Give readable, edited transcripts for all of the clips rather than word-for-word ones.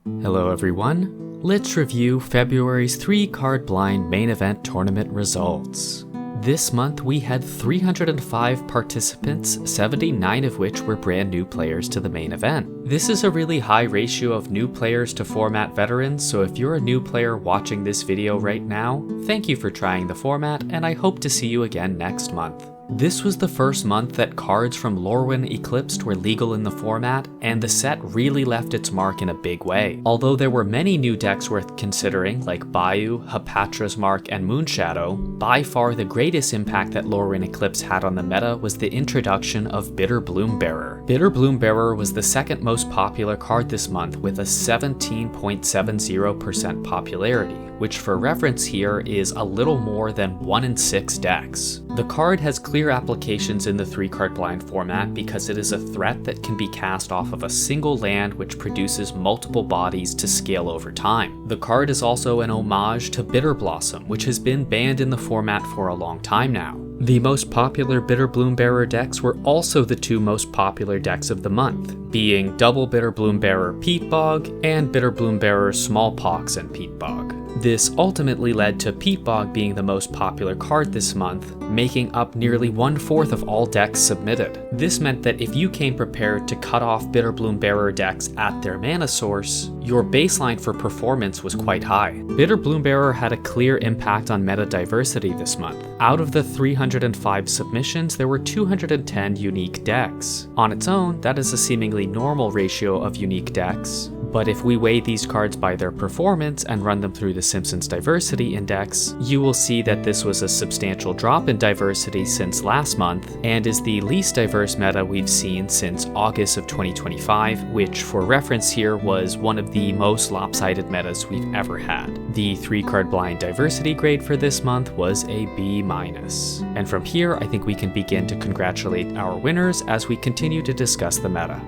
Hello everyone, let's review February's 3-card blind main event tournament results. This month we had 305 participants, 79 of which were brand new players to the main event. This is a really high ratio of new players to format veterans, so if you're a new player watching this video right now, thank you for trying the format and I hope to see you again next month. This was the first month that cards from Lorwyn Eclipsed were legal in the format, and the set really left its mark in a big way. Although there were many new decks worth considering, like Bayou, Hapatra's Mark, and Moonshadow, by far the greatest impact that Lorwyn Eclipse had on the meta was the introduction of Bitter Bloombearer. Bitter Bloombearer was the second most popular card this month with a 17.70% popularity, which for reference here is a little more than 1 in 6 decks. The card has clear applications in the 3-card blind format because it is a threat that can be cast off of a single land which produces multiple bodies to scale over time. The card is also an homage to Bitter Blossom, which has been banned in the format for a long time now. The most popular Bitter Bloombearer decks were also the 2 most popular decks of the month, being Double Bitter Bloombearer Peat Bog and Bitter Bloombearer Smallpox and Peat Bog. This ultimately led to Peat Bog being the most popular card this month, making up nearly 1/4 of all decks submitted. This meant that if you came prepared to cut off Bitter Bloombearer decks at their mana source, your baseline for performance was quite high. Bitter Bloombearer had a clear impact on meta diversity this month. Out of the 305 submissions, there were 210 unique decks. On its own, that is a seemingly normal ratio of unique decks, but if we weigh these cards by their performance and run them through the Simpsons Diversity Index, you will see that this was a substantial drop in diversity since last month, and is the least diverse meta we've seen since August of 2025, which for reference here was one of the most lopsided metas we've ever had. The 3-card blind diversity grade for this month was a B-. And from here, I think we can begin to congratulate our winners as we continue to discuss the meta.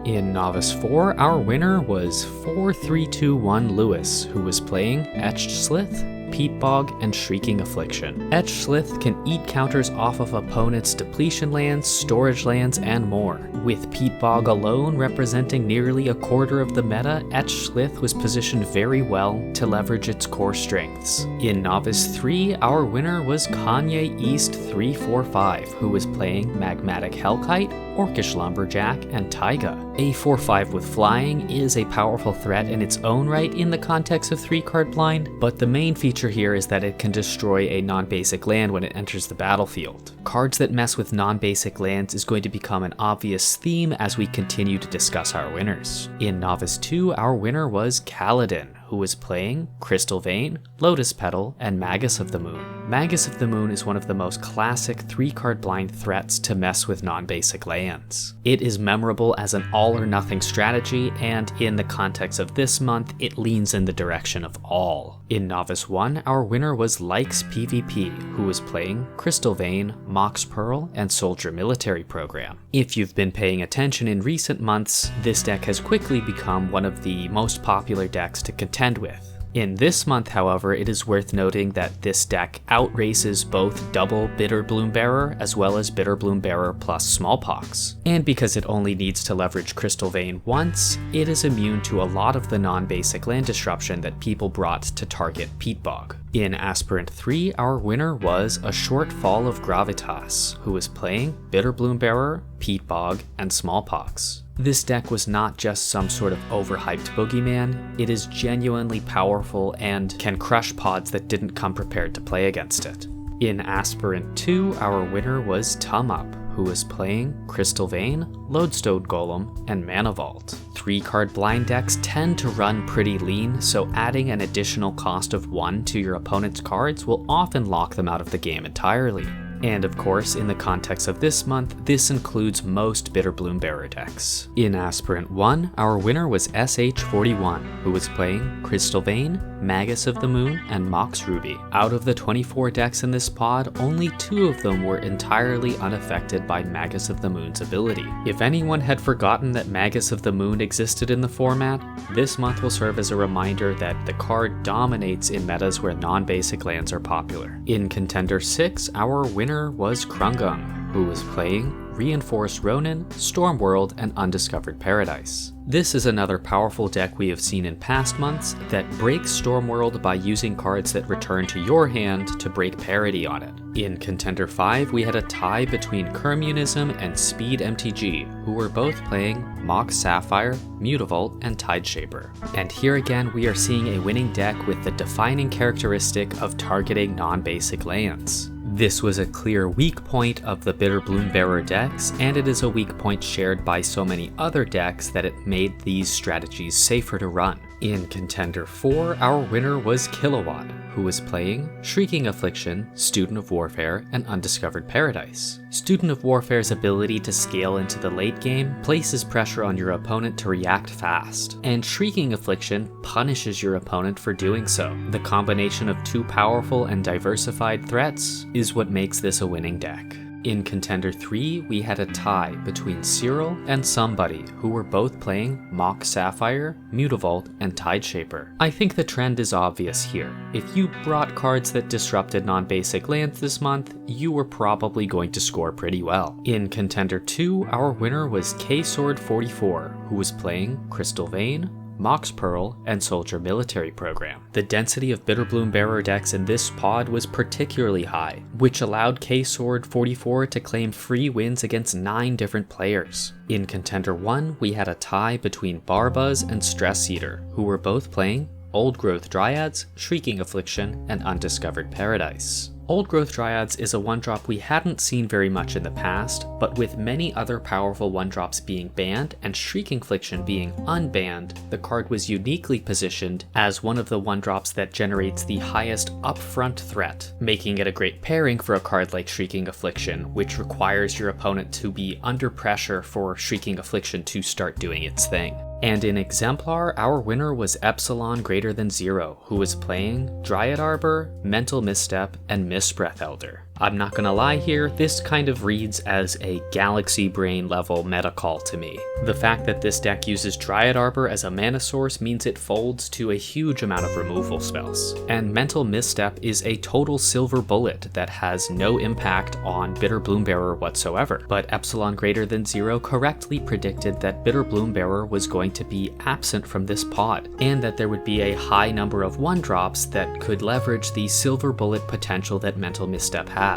In Novice 4, our winner was 4321 Lewis, who was playing Etched Slith, Peat Bog, and Shrieking Affliction. Etched Slith can eat counters off of opponents' depletion lands, storage lands, and more. With Peat Bog alone representing nearly 1/4 of the meta, Etched Slith was positioned very well to leverage its core strengths. In Novice 3, our winner was Kanye East 345, who was playing Magmatic Hellkite, Orcish Lumberjack, and Taiga. A 4/5 with flying is a powerful threat in its own right in the context of 3-card blind, but the main feature here is that it can destroy a non-basic land when it enters the battlefield. Cards that mess with non-basic lands is going to become an obvious theme as we continue to discuss our winners. In Novice 2, our winner was Kaladin, who was playing Crystal Vein, Lotus Petal, and Magus of the Moon. Magus of the Moon is one of the most classic 3-card blind threats to mess with non-basic lands. It is memorable as an all-or-nothing strategy, and in the context of this month, it leans in the direction of all. In Novice 1, our winner was Likes PvP, who was playing Crystal Vein, Mox Pearl, and Soldier Military Program. If you've been paying attention in recent months, this deck has quickly become one of the most popular decks to contend with. In this month, however, it is worth noting that this deck outraces both Double Bitter Bloombearer as well as Bitter Bloombearer plus Smallpox. And because it only needs to leverage Crystal Vein once, it is immune to a lot of the non-basic land disruption that people brought to target Peat Bog. In Aspirant 3, our winner was A Short Fall of Gravitas, who was playing Bitter Bloombearer, Peat Bog, and Smallpox. This deck was not just some sort of overhyped boogeyman, it is genuinely powerful and can crush pods that didn't come prepared to play against it. In Aspirant 2, our winner was Tumup, who was playing Crystal Vein, Lodestone Golem, and Mana Vault. 3-card blind decks tend to run pretty lean, so adding an additional cost of 1 to your opponent's cards will often lock them out of the game entirely. And of course, in the context of this month, this includes most Bitter Bloombearer decks. In Aspirant 1, our winner was SH41, who was playing Crystal Vein, Magus of the Moon, and Mox Ruby. Out of the 24 decks in this pod, only 2 of them were entirely unaffected by Magus of the Moon's ability. If anyone had forgotten that Magus of the Moon existed in the format, this month will serve as a reminder that the card dominates in metas where non-basic lands are popular. In Contender 6, our winner was Krungum, who was playing Reinforced Ronin, Stormworld, and Undiscovered Paradise. This is another powerful deck we have seen in past months that breaks Stormworld by using cards that return to your hand to break parity on it. In Contender 5, we had a tie between Kermunism and Speed MTG, who were both playing Mox Sapphire, Mutavault, and Tideshaper. And here again we are seeing a winning deck with the defining characteristic of targeting non-basic lands. This was a clear weak point of the Bitter Bloombearer decks, and it is a weak point shared by so many other decks that it made these strategies safer to run. In Contender 4, our winner was Kilowatt, who was playing Shrieking Affliction, Student of Warfare, and Undiscovered Paradise. Student of Warfare's ability to scale into the late game places pressure on your opponent to react fast, and Shrieking Affliction punishes your opponent for doing so. The combination of two powerful and diversified threats is what makes this a winning deck. In Contender 3, we had a tie between Cyril and Somebody, who were both playing Mox Sapphire, Mutavault, and Tideshaper. I think the trend is obvious here. If you brought cards that disrupted non-basic lands this month, you were probably going to score pretty well. In Contender 2, our winner was KSword44, who was playing Crystal Vein, Mox Pearl, and Soldier Military Program. The density of Bitter Bloombearer decks in this pod was particularly high, which allowed KSword44 to claim free wins against 9 different players. In Contender 1, we had a tie between Barbuzz and Stress Eater, who were both playing Old Growth Dryads, Shrieking Affliction, and Undiscovered Paradise. Old Growth Dryads is a 1-drop we hadn't seen very much in the past, but with many other powerful 1-drops being banned and Shrieking Affliction being unbanned, the card was uniquely positioned as one of the 1-drops that generates the highest upfront threat, making it a great pairing for a card like Shrieking Affliction, which requires your opponent to be under pressure for Shrieking Affliction to start doing its thing. And in Exemplar, our winner was Epsilon Greater Than Zero, who was playing Dryad Arbor, Mental Misstep, and Mistbreath Elder. I'm not gonna lie here, this kind of reads as a Galaxy Brain level meta call to me. The fact that this deck uses Dryad Arbor as a mana source means it folds to a huge amount of removal spells. And Mental Misstep is a total silver bullet that has no impact on Bitter Bloombearer whatsoever. But Epsilon Greater Than Zero correctly predicted that Bitter Bloombearer was going to be absent from this pod, and that there would be a high number of 1-drops that could leverage the silver bullet potential that Mental Misstep has.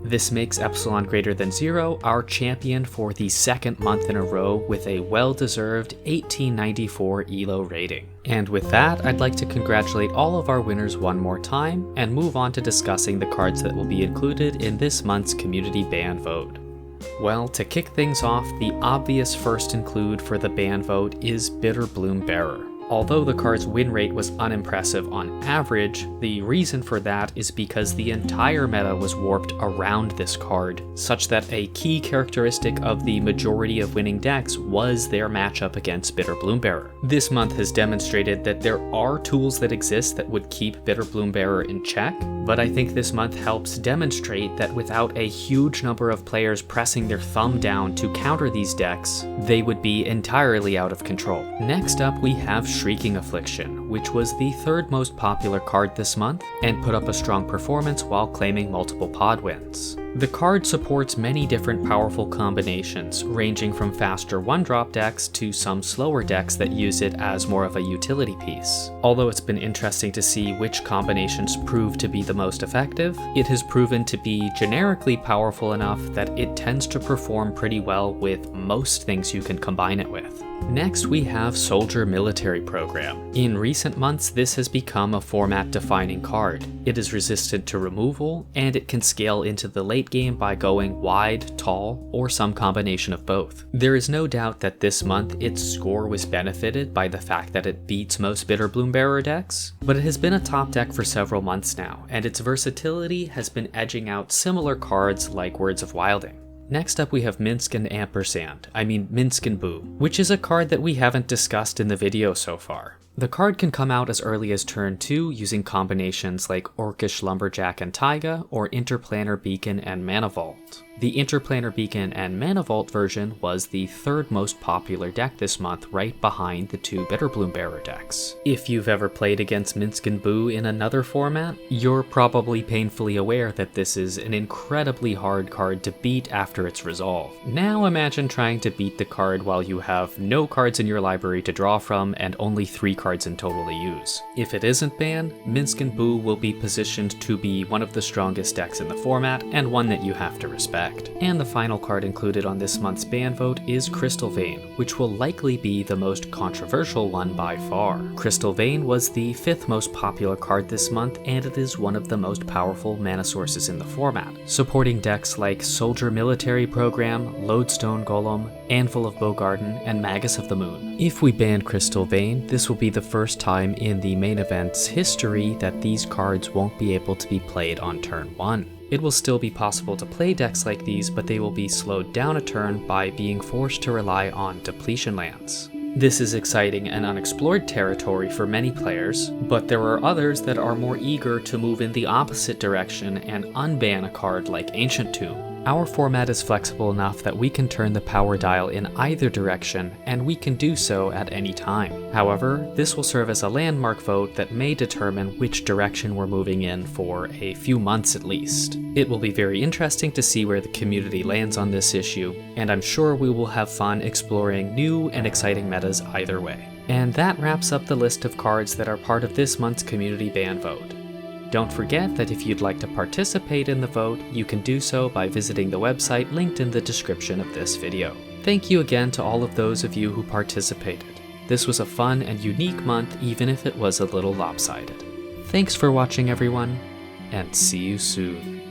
This makes Epsilon Greater Than Zero our champion for the 2nd month in a row with a well-deserved 1894 ELO rating. And with that, I'd like to congratulate all of our winners one more time, and move on to discussing the cards that will be included in this month's community ban vote. Well, to kick things off, the obvious first include for the ban vote is Bitter Bloombearer. Although the card's win rate was unimpressive on average, the reason for that is because the entire meta was warped around this card, such that a key characteristic of the majority of winning decks was their matchup against Bitter Bloombearer. This month has demonstrated that there are tools that exist that would keep Bitter Bloombearer in check, but I think this month helps demonstrate that without a huge number of players pressing their thumb down to counter these decks, they would be entirely out of control. Next up, we have Shrieking Affliction, which was the 3rd most popular card this month, and put up a strong performance while claiming multiple pod wins. The card supports many different powerful combinations, ranging from faster 1-drop decks to some slower decks that use it as more of a utility piece. Although it's been interesting to see which combinations prove to be the most effective, it has proven to be generically powerful enough that it tends to perform pretty well with most things you can combine it with. Next, we have Soldier Military Program. In recent months, this has become a format-defining card. It is resistant to removal, and it can scale into the late game by going wide, tall, or some combination of both. There is no doubt that this month its score was benefited by the fact that it beats most Bitter Bloombearer decks, but it has been a top deck for several months now, and its versatility has been edging out similar cards like Words of Wilding. Next up, we have Minsk and Boo, which is a card that we haven't discussed in the video so far. The card can come out as early as turn 2 using combinations like Orcish Lumberjack and Taiga, or Interplanar Beacon and Mana Vault. The Interplanar Beacon and Mana Vault version was the third most popular deck this month, right behind the two Bitterbloom Bearer decks. If you've ever played against Minsc and Boo in another format, you're probably painfully aware that this is an incredibly hard card to beat after its resolve. Now imagine trying to beat the card while you have no cards in your library to draw from and only 3 cards in total to use. If it isn't banned, Minsc and Boo will be positioned to be one of the strongest decks in the format and one that you have to respect. And the final card included on this month's ban vote is Crystal Vein, which will likely be the most controversial one by far. Crystal Vein was the 5th most popular card this month, and it is one of the most powerful mana sources in the format, supporting decks like Soldier Military Program, Lodestone Golem, Anvil of Bogarden, and Magus of the Moon. If we ban Crystal Vein, this will be the first time in the main event's history that these cards won't be able to be played on turn 1. It will still be possible to play decks like these, but they will be slowed down a turn by being forced to rely on depletion lands. This is exciting and unexplored territory for many players, but there are others that are more eager to move in the opposite direction and unban a card like Ancient Tomb. Our format is flexible enough that we can turn the power dial in either direction, and we can do so at any time. However, this will serve as a landmark vote that may determine which direction we're moving in for a few months at least. It will be very interesting to see where the community lands on this issue, and I'm sure we will have fun exploring new and exciting metas either way. And that wraps up the list of cards that are part of this month's community ban vote. Don't forget that if you'd like to participate in the vote, you can do so by visiting the website linked in the description of this video. Thank you again to all of those of you who participated. This was a fun and unique month, even if it was a little lopsided. Thanks for watching, everyone, and see you soon.